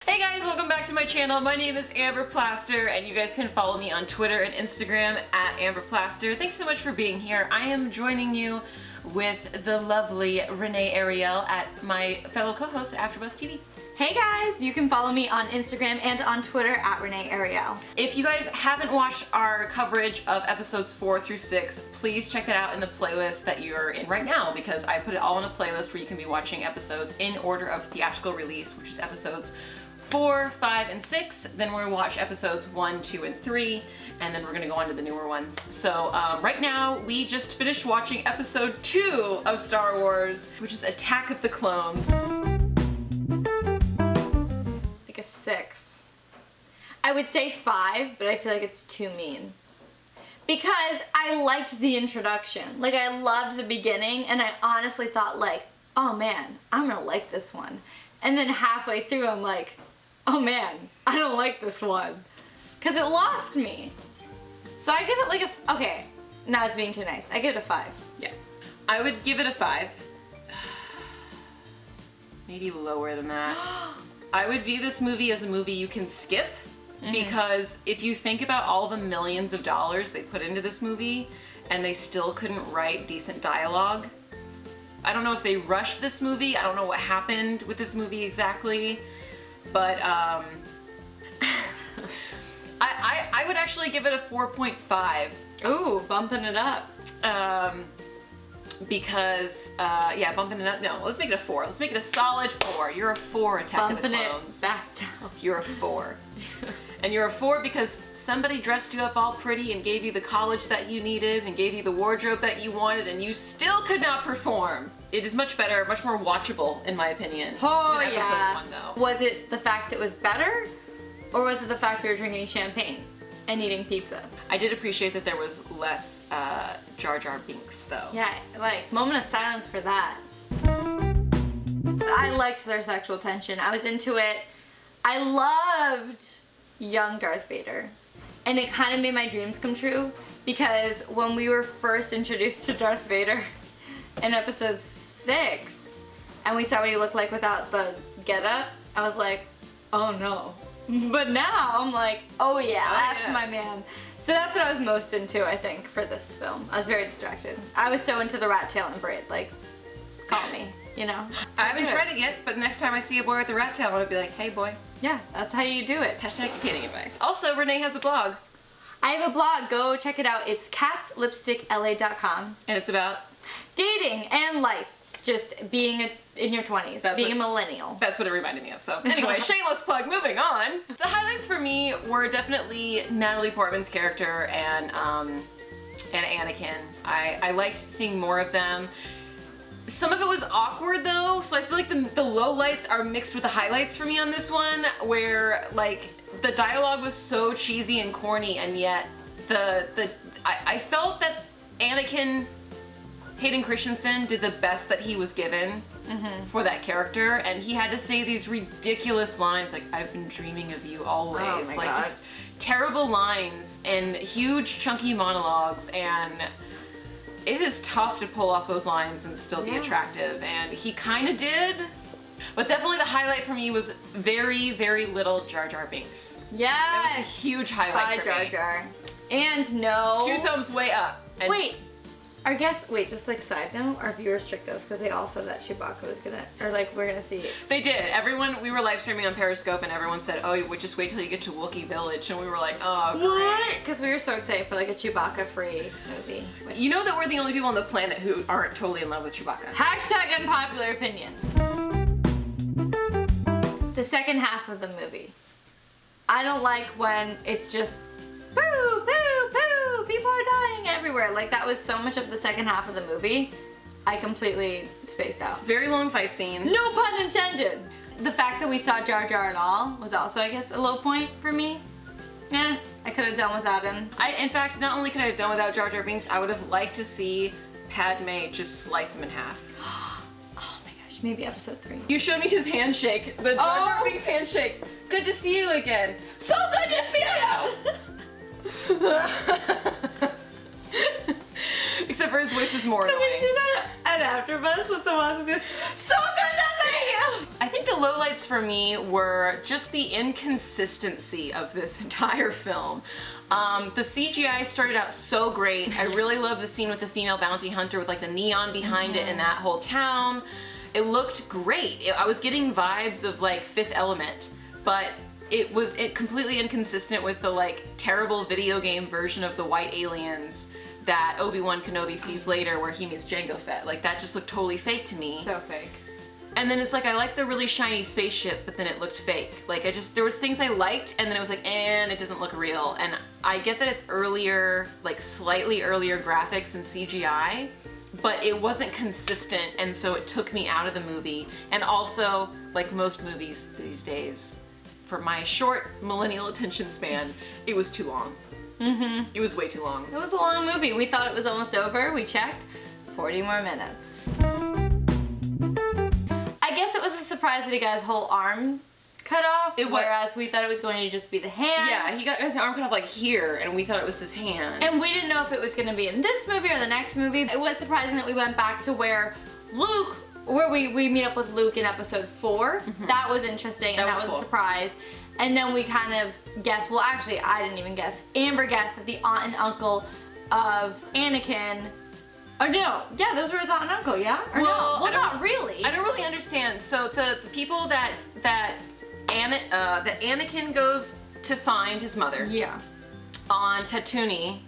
Hey guys, welcome back to my channel. My name is Amber Plaster, and you guys can follow me on Twitter and Instagram at Amber Plaster. Thanks so much for being here. I am joining you with the lovely Renee Ariel at my fellow co-host AfterBuzz TV. Hey guys, you can follow me on Instagram and on Twitter at Renee Ariel. If you guys haven't watched our coverage of episodes 4 through 6, please check that out in the playlist that you're in right now, because I put it all in a playlist where you can be watching episodes in order of theatrical release, which is episodes 4, 5, and 6. Then we're gonna watch episodes 1, 2, and 3, and then we're gonna go on to the newer ones. So right now, we just finished watching episode 2 of Star Wars, which is Attack of the Clones. Like a 6. I would say 5, but I feel like it's too mean. Because I liked the introduction. Like, I loved the beginning, and I honestly thought, like, oh man, I'm gonna like this one. And then halfway through, I'm like, oh man, I don't like this one. Because it lost me. So I give it like a, okay, now it's being too nice. I give it a 5. Yeah. I would give it a 5. Maybe lower than that. I would view this movie as a movie you can skip, because if you think about all the millions of dollars they put into this movie and they still couldn't write decent dialogue. I don't know if they rushed this movie. I don't know what happened with this movie exactly, but I would actually give it a 4.5. Ooh, bumping it up. Because, yeah, bumping it up. No, let's make it a 4. Let's make it a solid 4. You're a 4, Attack of the Clones. It back down. You're a 4. And you're a 4 because somebody dressed you up all pretty and gave you the college that you needed and gave you the wardrobe that you wanted, and you still could not perform. It is much better, much more watchable, in my opinion, Oh, than episode yeah. 1, though. Was it the fact it was better? Or was it the fact we were drinking champagne and eating pizza? I did appreciate that there was less Jar Jar Binks, though. Yeah, like, moment of silence for that. I liked their sexual tension. I was into it. I loved young Darth Vader. And it kind of made my dreams come true, because when we were first introduced to Darth Vader in episode 6, and we saw what he looked like without the getup, I was like, oh no. But now I'm like, oh yeah, that's my man. So that's what I was most into, I think, for this film. I was very distracted. I was so into the rat tail and braid, like, call me, you know? I haven't tried it yet, but next time I see a boy with a rat tail, I'm gonna be like, hey boy. Yeah, that's how you do it. Hashtag dating advice. Also, Renee has a blog. I have a blog, go check it out. It's catslipstickla.com. And it's about? Dating and life. Just being in your 20s, being a millennial. That's what it reminded me of. So anyway, shameless plug, moving on. The highlights for me were definitely Natalie Portman's character and Anakin. I liked seeing more of them. Some of it was awkward though, so I feel like the lowlights are mixed with the highlights for me on this one, where like the dialogue was so cheesy and corny, and yet I felt that Anakin Hayden Christensen did the best that he was given for that character, and he had to say these ridiculous lines like, I've been dreaming of you always. Oh my like God. Just terrible lines and huge chunky monologues, and it is tough to pull off those lines and still be attractive, and he kind of did. But definitely the highlight for me was very, very little Jar Jar Binks. Yeah. That was a huge highlight for Jar me. Jar. And no. 2 thumbs way up. And Wait. Our guests, wait, just like side note, our viewers tricked us because they all said that Chewbacca was gonna, or like we're gonna see it. They did. Everyone, we were live streaming on Periscope, and everyone said, oh, just wait till you get to Wookiee Village, and we were like, oh, great. Because we were so excited for like a Chewbacca-free movie. Which... You know that we're the only people on the planet who aren't totally in love with Chewbacca. Hashtag unpopular opinion. The second half of the movie. I don't like when it's just poo, poo, poo, people are dying everywhere. Like, that was so much of the second half of the movie. I completely spaced out. Very long fight scenes. No pun intended. The fact that we saw Jar Jar at all was also, I guess, a low point for me. I could have done without him. In fact, not only could I have done without Jar Jar Binks, I would have liked to see Padme just slice him in half. Oh my gosh, maybe episode 3. You showed me his handshake, the Jar Jar Binks handshake. Good to see you again. So good to see you! Except for his voice is more annoying. Can we do that at AfterBuzz with the ones who so good to see you? I think the lowlights for me were just the inconsistency of this entire film. The CGI started out so great. I really love the scene with the female bounty hunter with like the neon behind it and that whole town. It looked great. I was getting vibes of like Fifth Element, but it was completely inconsistent with the like terrible video game version of the white aliens that Obi-Wan Kenobi sees later where he meets Jango Fett. Like that just looked totally fake to me. So fake. And then it's like I liked the really shiny spaceship, but then it looked fake. Like there was things I liked, and then it was like, and it doesn't look real. And I get that it's earlier, like slightly earlier graphics and CGI, but it wasn't consistent, and so it took me out of the movie. And also, like most movies these days, for my short millennial attention span, it was too long. Mm-hmm. It was way too long. It was a long movie. We thought it was almost over. We checked. 40 more minutes. I guess it was a surprise that he got his whole arm cut off, whereas we thought it was going to just be the hand. Yeah, he got his arm cut off like here, and we thought it was his hand. And we didn't know if it was going to be in this movie or the next movie. It was surprising that we went back to where we meet up with Luke in episode 4. Mm-hmm. That was interesting, and that was cool. A surprise. And then we kind of guessed, well actually I didn't even guess, Amber guessed that the aunt and uncle of Anakin, or no, yeah, those were his aunt and uncle, yeah? Or well, no? Well, not really. I don't really understand. So the people that Anakin goes to find his mother. Yeah. On Tatooine,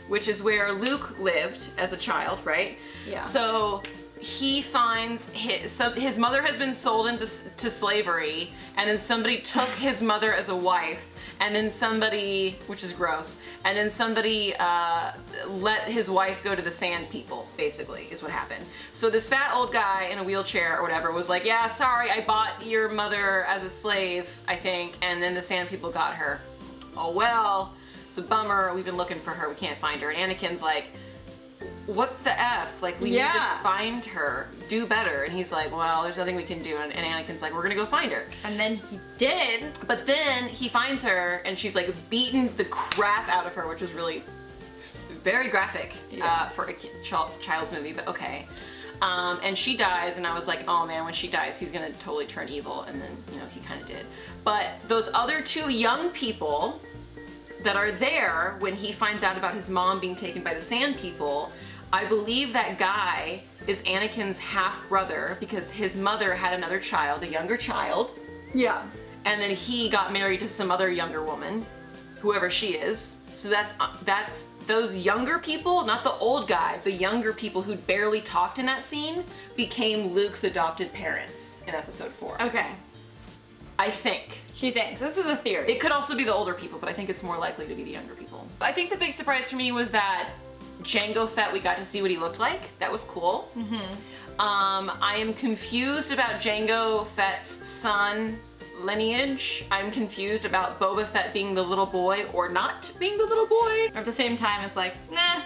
which is where Luke lived as a child, right? Yeah. So he finds his mother has been sold into slavery, and then somebody took his mother as a wife, and then somebody, which is gross, and then somebody let his wife go to the Sand People, basically, is what happened. So this fat old guy in a wheelchair or whatever was like, yeah, sorry, I bought your mother as a slave, I think, and then the Sand People got her. Oh well, it's a bummer, we've been looking for her, we can't find her. And Anakin's like, what the F? Like, we need to find her. Do better. And he's like, well, there's nothing we can do. And Anakin's like, we're gonna go find her. And then he did. But then he finds her, and she's like beaten the crap out of her, which was really very graphic for a child's movie, but okay. And she dies, and I was like, oh man, when she dies, he's gonna totally turn evil. And then, you know, he kind of did. But those other two young people that are there when he finds out about his mom being taken by the Sand People, I believe that guy is Anakin's half-brother because his mother had another child, a younger child. Yeah. And then he got married to some other younger woman, whoever she is. So that's those younger people, not the old guy, the younger people who barely talked in that scene became Luke's adopted parents in episode 4. Okay. I think. She thinks. This is a theory. It could also be the older people, but I think it's more likely to be the younger people. I think the big surprise for me was that Jango Fett, we got to see what he looked like. That was cool. Mm-hmm. I am confused about Jango Fett's son lineage. I'm confused about Boba Fett being the little boy or not being the little boy. At the same time, it's like, nah.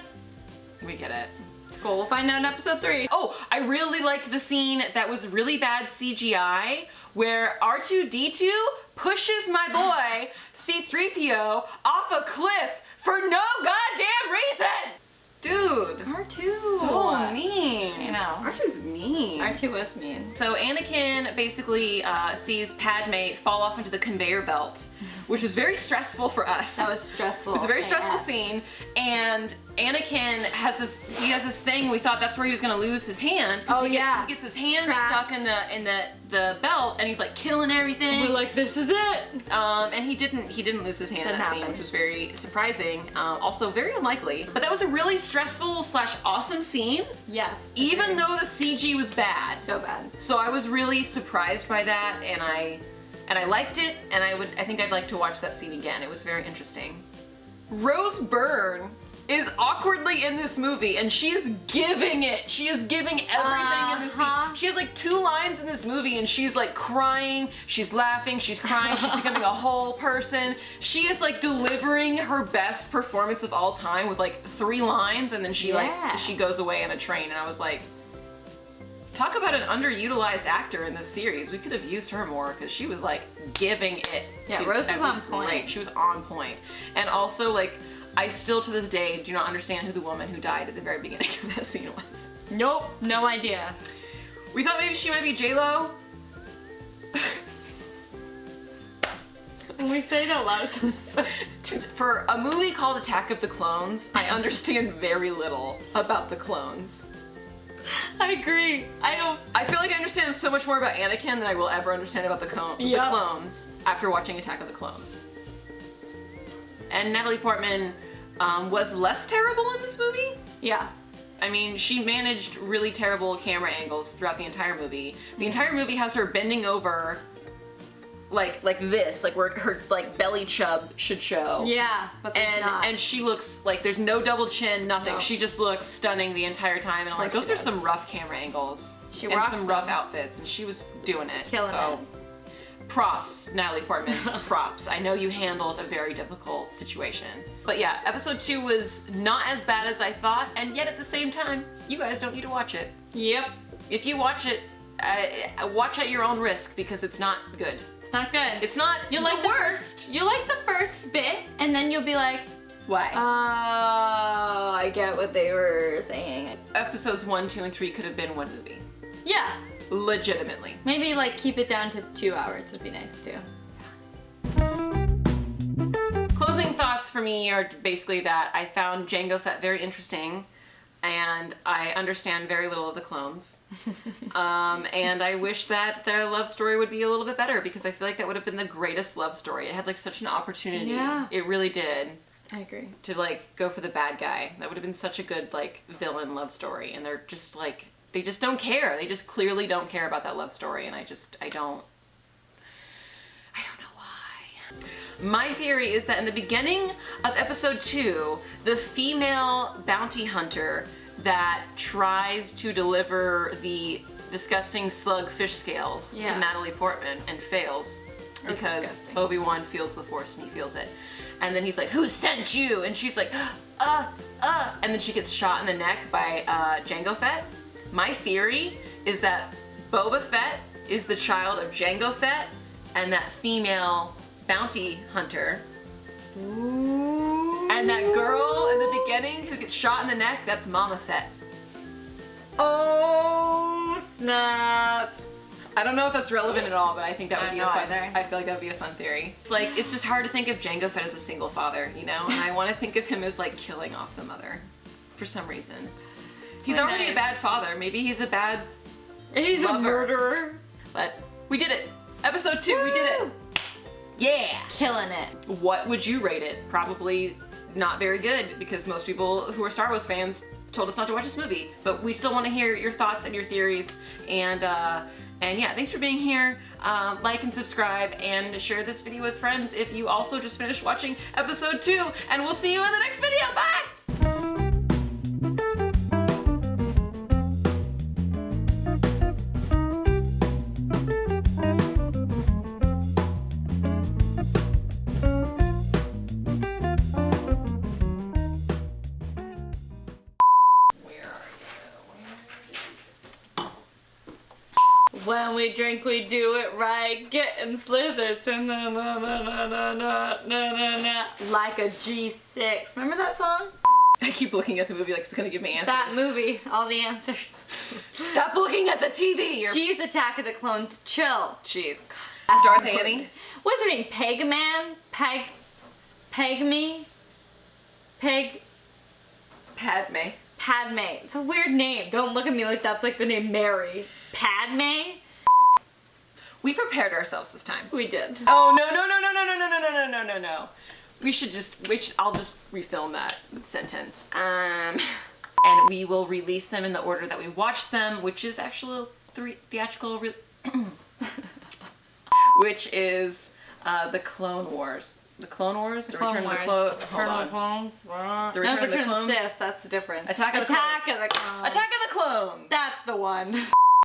We get it. It's cool. We'll find out in episode 3. Oh, I really liked the scene that was really bad CGI where R2-D2 pushes my boy C-3PO off a cliff for no goddamn reason! Dude, R2. So mean. I know. R2's mean. R2 was mean. So Anakin basically sees Padme fall off into the conveyor belt, which was very stressful for us. That was stressful. It was a very stressful scene, and Anakin has this thing, we thought that's where he was gonna lose his hand. Oh he gets his hand stuck in the belt, and he's like killing everything. We're like, this is it! And he didn't lose his hand in that scene, which was very surprising. Also very unlikely. But that was a really stressful / awesome scene. Yes. Even though the CG was bad. So bad. So I was really surprised by that, and I liked it, and I think I'd like to watch that scene again. It was very interesting. Rose Byrne is awkwardly in this movie, and she is giving it. She is giving everything in this scene. She has like 2 lines in this movie, and she's like crying, she's laughing, she's crying, she's becoming a whole person. She is like delivering her best performance of all time with like 3 lines, and then she goes away in a train, and I was like, talk about an underutilized actor in this series. We could have used her more because she was like giving it. Yeah, Rose was on point. Great. She was on point. And also, like, I still to this day do not understand who the woman who died at the very beginning of that scene was. Nope, no idea. We thought maybe she might be J-Lo. When we say it out loud, it sounds so For a movie called Attack of the Clones, I understand very little about the clones. I agree. I feel like I understand so much more about Anakin than I will ever understand about the clones after watching Attack of the Clones. And Natalie Portman was less terrible in this movie. Yeah. I mean, she managed really terrible camera angles throughout the entire movie. The entire movie has her bending over like this, like where her like belly chub should show. Yeah, but not. And she looks like there's no double chin, nothing. No. She just looks stunning the entire time, and I'm like, those are some rough camera angles. She and rocks some rough outfits, and she was doing it. Killing it. Props, Natalie Portman, props. I know you handled a very difficult situation. But yeah, episode 2 was not as bad as I thought, and yet at the same time, you guys don't need to watch it. Yep. If you watch it, watch at your own risk, because it's not good. It's not good. It's not You like the worst. You like the first bit, and then you'll be like, Why? oh, I get what they were saying. Episodes 1, 2, and 3 could have been one movie. Yeah. Legitimately. Maybe like keep it down to 2 hours would be nice too. Closing thoughts for me are basically that I found Jango Fett very interesting, and I understand very little of the clones. And I wish that their love story would be a little bit better, because I feel like that would have been the greatest love story. It had like such an opportunity. Yeah. It really did. I agree. To like go for the bad guy. That would have been such a good like villain love story, and they're just like, they just don't care. They just clearly don't care about that love story, and I don't know why. My theory is that in the beginning of episode 2, the female bounty hunter that tries to deliver the disgusting slug fish scales to Natalie Portman and fails because Obi-Wan feels the Force and he feels it. And then he's like, "Who sent you?" And she's like, and then she gets shot in the neck by Jango Fett. My theory is that Boba Fett is the child of Jango Fett, and that female bounty hunter. Ooh. And that girl in the beginning who gets shot in the neck, that's Mama Fett. Oh, snap. I don't know if that's relevant at all, but I think that would be either. I feel like that would be a fun theory. It's like, it's just hard to think of Jango Fett as a single father, you know? And I want to think of him as like killing off the mother for some reason. He's already a bad father. Maybe he's a bad He's lover. a murderer. But we did it. Episode 2, we did it. Yeah. Killing it. What would you rate it? Probably not very good, because most people who are Star Wars fans told us not to watch this movie. But we still want to hear your thoughts and your theories. And yeah, thanks for being here. Like and subscribe and share this video with friends if you also just finished watching episode 2. And we'll see you in the next video. Bye! When we drink, we do it right, getting slizzards and na na na na na na na na na like a G6. Remember that song? I keep looking at the movie like it's gonna give me answers. That movie, all the answers. Stop looking at the TV. Jeez, Attack of the Clones, chill. Jeez. Darth Annie. What's her name? Pegman? Pegme? Padme. Padme. It's a weird name. Don't look at me like that's like the name Mary. Padme? We prepared ourselves this time. We did. Oh no. I'll just refilm that sentence. And we will release them in the order that we watched them, which is actual theatrical which is the Clone Wars. The Clone Wars? The Return of the Clones? The Return of the Clones? Sith, that's different. Attack of the Clones. Attack of the Clones. Attack of the Clones! That's the one.